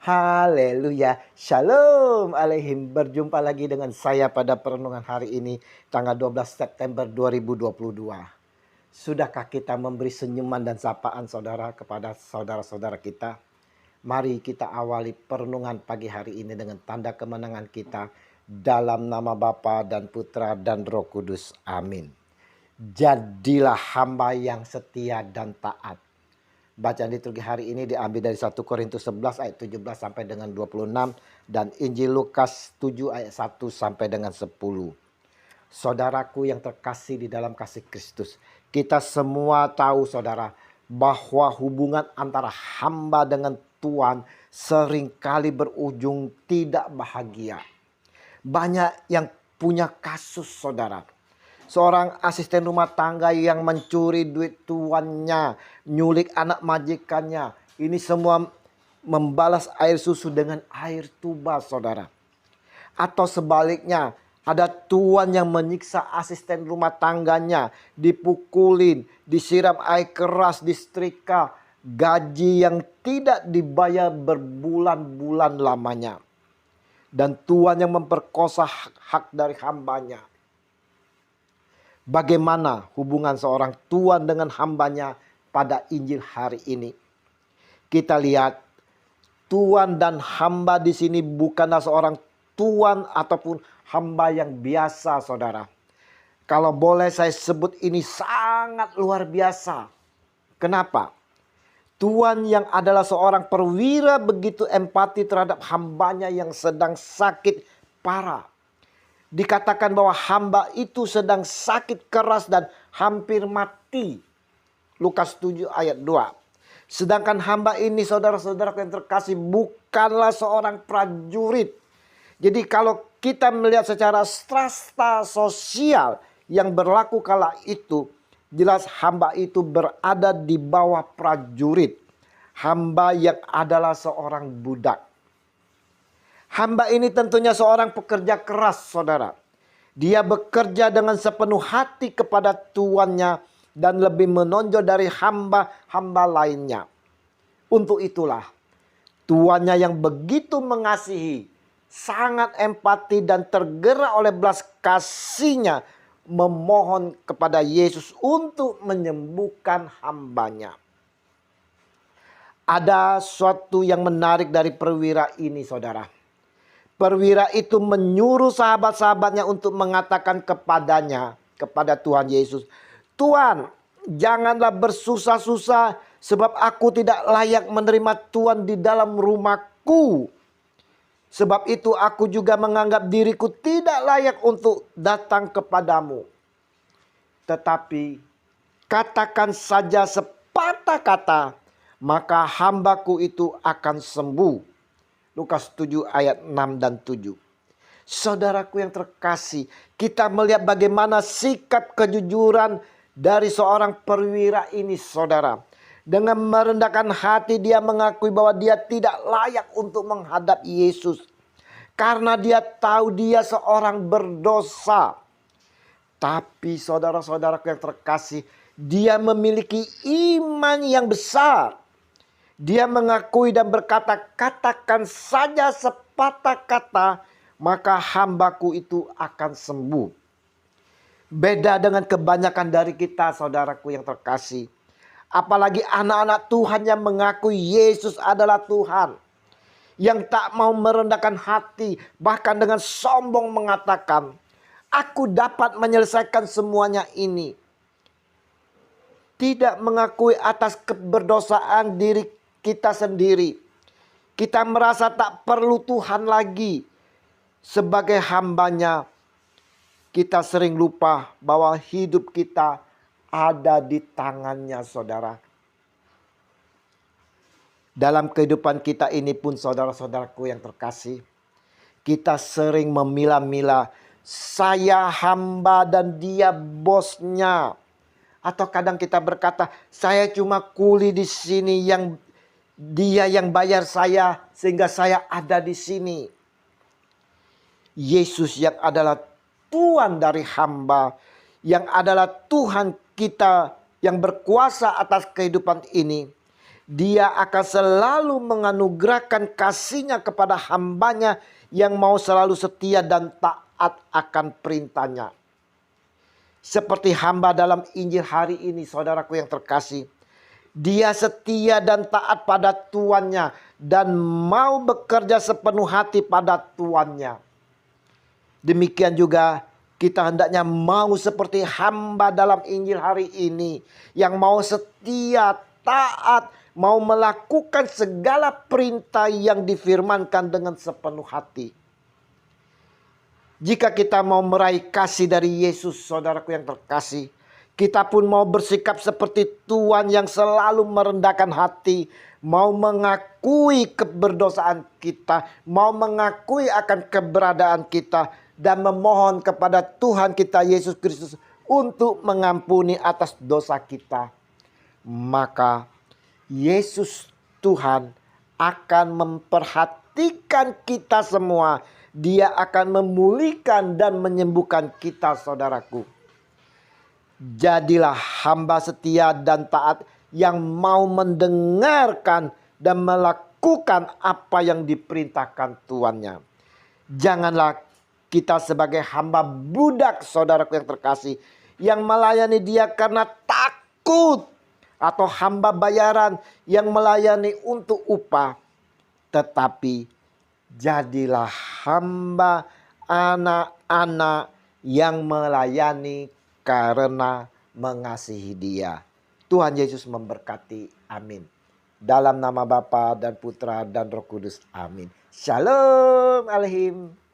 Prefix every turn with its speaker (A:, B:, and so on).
A: Haleluya. Shalom aleihim. Berjumpa lagi dengan saya pada perenungan hari ini tanggal 12 September 2022. Sudahkah kita memberi senyuman dan sapaan saudara kepada saudara-saudara kita? Mari kita awali perenungan pagi hari ini dengan tanda kemenangan kita dalam nama Bapa dan Putra dan Roh Kudus. Amin. Jadilah hamba yang setia dan taat. Bacaan liturgi hari ini diambil dari 1 Korintus 11 ayat 17 sampai dengan 26 dan Injil Lukas 7 ayat 1 sampai dengan 10. Saudaraku yang terkasih di dalam kasih Kristus, kita semua tahu saudara bahwa hubungan antara hamba dengan Tuhan seringkali berujung tidak bahagia. Banyak yang punya kasus saudara. Seorang asisten rumah tangga yang mencuri duit tuannya, nyulik anak majikannya. Ini semua membalas air susu dengan air tuba saudara. Atau sebaliknya, ada tuan yang menyiksa asisten rumah tangganya, dipukulin, disiram air keras, disetrika, gaji yang tidak dibayar berbulan-bulan lamanya. Dan tuan yang memperkosa hak dari hambanya. Bagaimana hubungan seorang tuan dengan hambanya pada Injil hari ini? Kita lihat tuan dan hamba di sini bukanlah seorang tuan ataupun hamba yang biasa saudara. Kalau boleh saya sebut ini sangat luar biasa. Kenapa? Tuan yang adalah seorang perwira begitu empati terhadap hambanya yang sedang sakit parah. Dikatakan bahwa hamba itu sedang sakit keras dan hampir mati. Lukas 7 ayat 2. Sedangkan hamba ini saudara-saudara yang terkasih bukanlah seorang prajurit. Jadi kalau kita melihat secara strata sosial yang berlaku kala itu, jelas hamba itu berada di bawah prajurit. Hamba yang adalah seorang budak. Hamba ini tentunya seorang pekerja keras saudara. Dia bekerja dengan sepenuh hati kepada tuannya dan lebih menonjol dari hamba-hamba lainnya. Untuk itulah tuannya yang begitu mengasihi, sangat empati dan tergerak oleh belas kasihnya memohon kepada Yesus untuk menyembuhkan hambanya. Ada suatu yang menarik dari perwira ini saudara. Perwira itu menyuruh sahabat-sahabatnya untuk mengatakan kepadanya, kepada Tuhan Yesus, "Tuhan, janganlah bersusah-susah sebab aku tidak layak menerima Tuhan di dalam rumahku. Sebab itu aku juga menganggap diriku tidak layak untuk datang kepadamu. Tetapi katakan saja sepatah kata, maka hambaku itu akan sembuh." Lukas 7 ayat 6 dan 7. Saudaraku yang terkasih, kita melihat bagaimana sikap kejujuran dari seorang perwira ini saudara. Dengan merendahkan hati dia mengakui bahwa dia tidak layak untuk menghadap Yesus. Karena dia tahu dia seorang berdosa. Tapi saudara-saudaraku yang terkasih, dia memiliki iman yang besar. Dia mengakui dan berkata, "Katakan saja sepatah kata, maka hambaku itu akan sembuh." Beda dengan kebanyakan dari kita saudaraku yang terkasih. Apalagi anak-anak Tuhan yang mengakui Yesus adalah Tuhan. Yang tak mau merendahkan hati, bahkan dengan sombong mengatakan, "Aku dapat menyelesaikan semuanya ini." Tidak mengakui atas keberdosaan diri kita sendiri. Kita merasa tak perlu Tuhan lagi. Sebagai hambanya, kita sering lupa bahwa hidup kita ada di tangannya saudara. Dalam kehidupan kita ini pun saudara-saudaraku yang terkasih, kita sering memilah-milah, saya hamba dan dia bosnya. Atau kadang kita berkata, saya cuma kuli di sini, yang dia yang bayar saya sehingga saya ada di sini. Yesus yang adalah Tuhan dari hamba, yang adalah Tuhan kita yang berkuasa atas kehidupan ini. Dia akan selalu menganugerahkan kasih-Nya kepada hamba-Nya yang mau selalu setia dan taat akan perintah-Nya. Seperti hamba dalam Injil hari ini, saudaraku yang terkasih. Dia setia dan taat pada tuannya dan mau bekerja sepenuh hati pada tuannya. Demikian juga kita hendaknya mau seperti hamba dalam Injil hari ini, yang mau setia, taat, mau melakukan segala perintah yang difirmankan dengan sepenuh hati. Jika kita mau meraih kasih dari Yesus, saudaraku yang terkasih, kita pun mau bersikap seperti Tuhan yang selalu merendahkan hati, mau mengakui keberdosaan kita, mau mengakui akan keberadaan kita, dan memohon kepada Tuhan kita Yesus Kristus untuk mengampuni atas dosa kita. Maka Yesus Tuhan akan memperhatikan kita semua. Dia akan memulihkan dan menyembuhkan kita, saudaraku. Jadilah hamba setia dan taat yang mau mendengarkan dan melakukan apa yang diperintahkan tuannya. Janganlah kita sebagai hamba budak, saudaraku yang terkasih, yang melayani Dia karena takut, atau hamba bayaran yang melayani untuk upah. Tetapi jadilah hamba anak-anak yang melayani karena mengasihi Dia. Tuhan Yesus memberkati. Amin. Dalam nama Bapa dan Putra dan Roh Kudus. Amin. Shalom Alehim.